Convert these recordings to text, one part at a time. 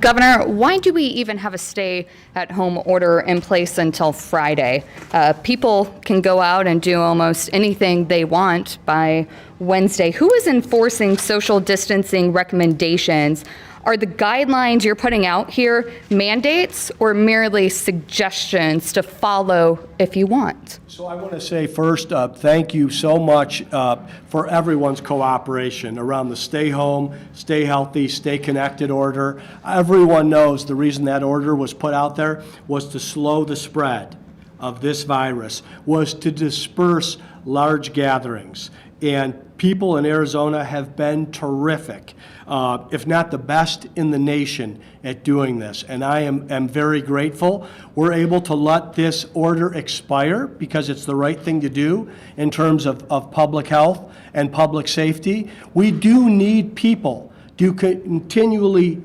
Governor, why do we even have a stay-at-home order in place until Friday? People can go out and do almost anything they want by Wednesday. Who is enforcing social distancing recommendations? Are the guidelines you're putting out here mandates or merely suggestions to follow if you want? So I want to say first, thank you so much for everyone's cooperation around the stay home, stay healthy, stay connected order. Everyone knows the reason that order was put out there was to slow the spread of this virus, was to disperse large gatherings. And people in Arizona have been terrific, if not the best in the nation at doing this. And I am very grateful. We're able to let this order expire because it's the right thing to do in terms of public health and public safety. We do need people to continue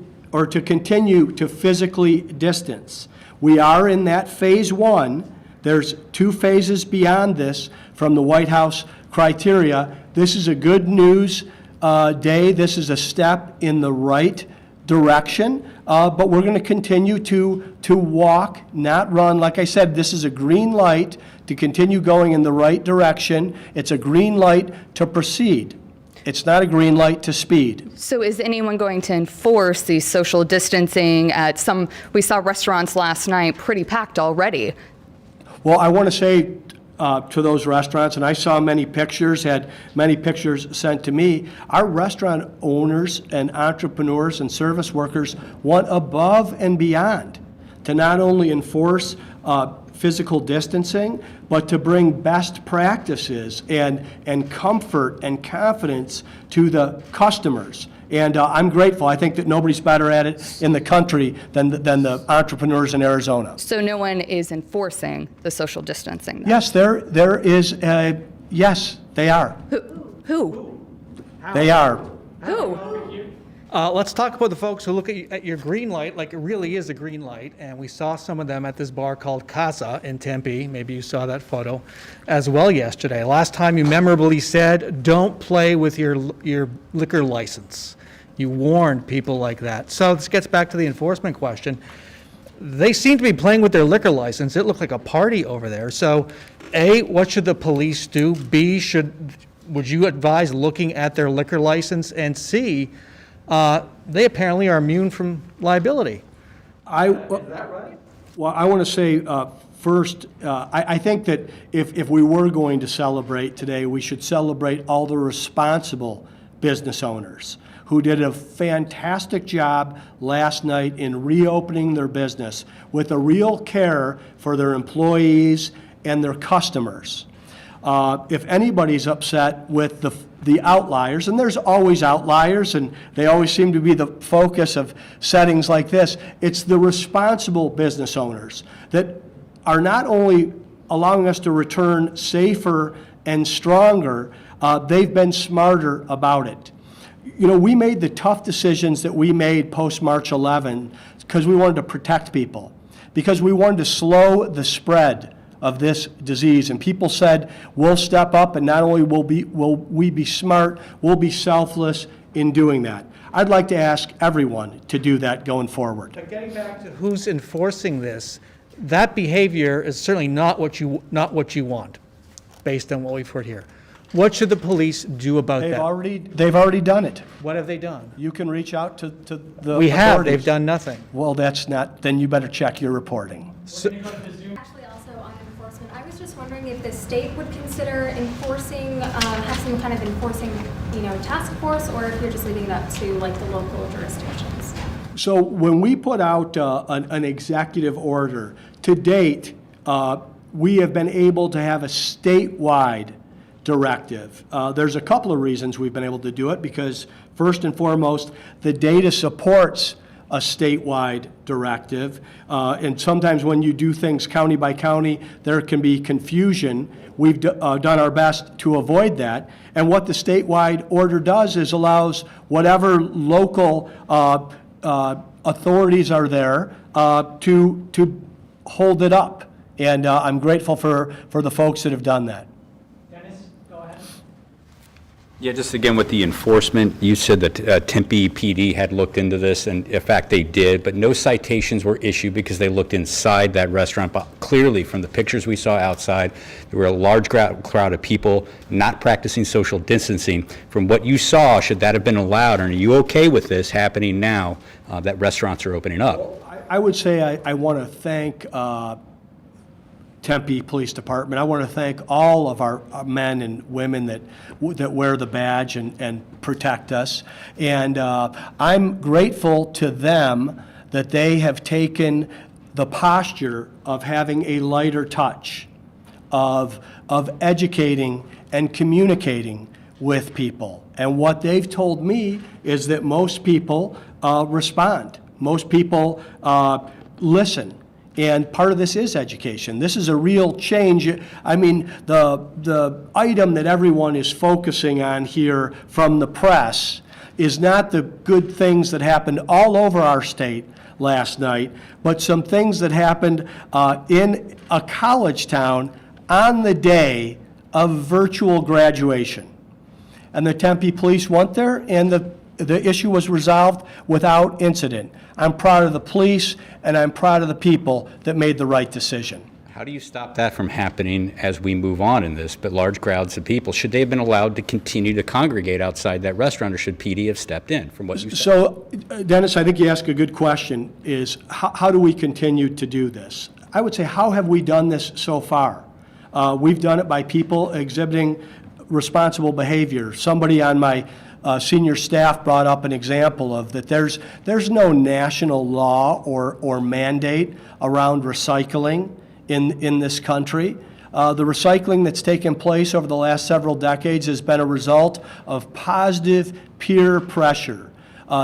to physically distance. We are in that phase one. There's 2 phases beyond this from the White House criteria. This is a good news day. This is a step in the right direction, but we're going to continue to walk, not run. Like I said, this is a green light to continue going in the right direction. It's a green light to proceed. It's not a green light to speed. So is anyone going to enforce the social distancing at some? We saw restaurants last night pretty packed already. Well, I want to say to those restaurants, and I saw many pictures, had many pictures sent to me, our restaurant owners and entrepreneurs and service workers went above and beyond to not only enforce physical distancing, but to bring best practices and comfort and confidence to the customers. And I'm grateful. I think that nobody's better at it in the country than the entrepreneurs in Arizona. So no one is enforcing the social distancing, then? Yes, there is. Yes, they are. Who? They are. Who? Let's talk about the folks who look at your green light like it really is a green light. And we saw some of them at this bar called CASA in Tempe. Maybe you saw that photo as well yesterday. Last time you memorably said, don't play with your liquor license. You warned people like that. So this gets back to the enforcement question. They seem to be playing with their liquor license. It looked like a party over there. So A, what should the police do? B, would you advise looking at their liquor license? And C, they apparently are immune from liability. Is that right? Well, I want to say first, I think that if we were going to celebrate today, we should celebrate all the responsible business owners who did a fantastic job last night in reopening their business with a real care for their employees and their customers. If anybody's upset with the outliers, and there's always outliers, and they always seem to be the focus of settings like this, it's the responsible business owners that are not only allowing us to return safer and stronger, they've been smarter about it. You know, we made the tough decisions that we made post-March 11 because we wanted to protect people, because we wanted to slow the spread of this disease. And people said, we'll step up, and not only will we be smart, we'll be selfless in doing that. I'd like to ask everyone to do that going forward. But getting back to who's enforcing this, that behavior is certainly not what you want, based on what we've heard here. What should the police do about that? They've already done it. What have they done? You can reach out to the We have. authorities. They've done nothing. Well, that's not, then you better check your reporting. Actually, also on enforcement, I was just wondering if the state would consider enforcing, have some kind of enforcing, task force, or if you're just leaving it up to like the local jurisdictions. So when we put out an executive order, to date, we have been able to have a statewide directive. There's a couple of reasons we've been able to do it, because first and foremost, the data supports a statewide directive. And sometimes when you do things county by county, there can be confusion. We've done our best to avoid that. And what the statewide order does is allows whatever local authorities are there to hold it up. And I'm grateful for the folks that have done that. Yeah, just again with the enforcement, you said that Tempe PD had looked into this, and in fact they did, but no citations were issued because they looked inside that restaurant. But clearly, from the pictures we saw outside, there were a large crowd of people not practicing social distancing. From what you saw, should that have been allowed? And are you okay with this happening now that restaurants are opening up? I would say I want to thank Tempe Police Department. I want to thank all of our men and women that wear the badge and protect us. And I'm grateful to them that they have taken the posture of having a lighter touch, of educating and communicating with people. And what they've told me is that most people respond. Most people listen. And part of this is education. This is a real change. I mean, the item that everyone is focusing on here from the press is not the good things that happened all over our state last night, but some things that happened in a college town on the day of virtual graduation. And the Tempe police went there, and the issue was resolved without incident. I'm proud of the police, and I'm proud of the people that made the right decision. How do you stop that from happening as we move on in this? But large crowds of people, should they have been allowed to continue to congregate outside that restaurant, or should PD have stepped in from what you said? So, Dennis, I think you ask a good question, is how do we continue to do this? I would say, how have we done this so far? We've done it by people exhibiting responsible behavior. Somebody on my senior staff brought up an example of that there's no national law or mandate around recycling in this country. The recycling that's taken place over the last several decades has been a result of positive peer pressure,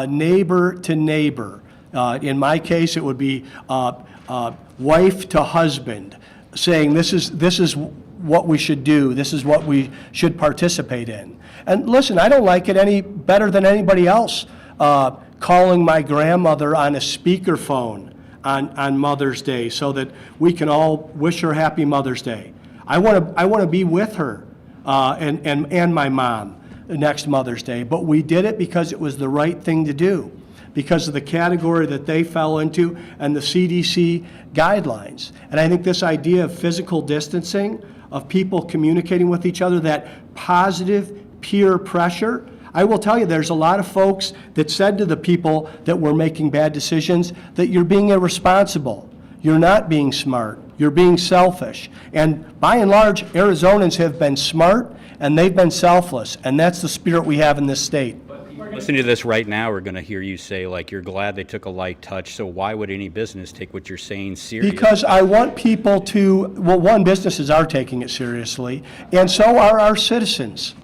neighbor to neighbor. In my case, it would be wife to husband, saying this is what we should do, this is what we should participate in. And listen, I don't like it any better than anybody else calling my grandmother on a speakerphone on Mother's Day so that we can all wish her happy Mother's Day. I want to be with her and my mom next Mother's Day, but we did it because it was the right thing to do, because of the category that they fell into and the CDC guidelines. And I think this idea of physical distancing, of people communicating with each other, that positive peer pressure, I will tell you, there's a lot of folks that said to the people that were making bad decisions that you're being irresponsible, you're not being smart, you're being selfish. And by and large, Arizonans have been smart and they've been selfless, and that's the spirit we have in this state. Listening to this right now, we're going to hear you say, like, you're glad they took a light touch, so why would any business take what you're saying seriously? Because I want people to, well, one, businesses are taking it seriously, and so are our citizens.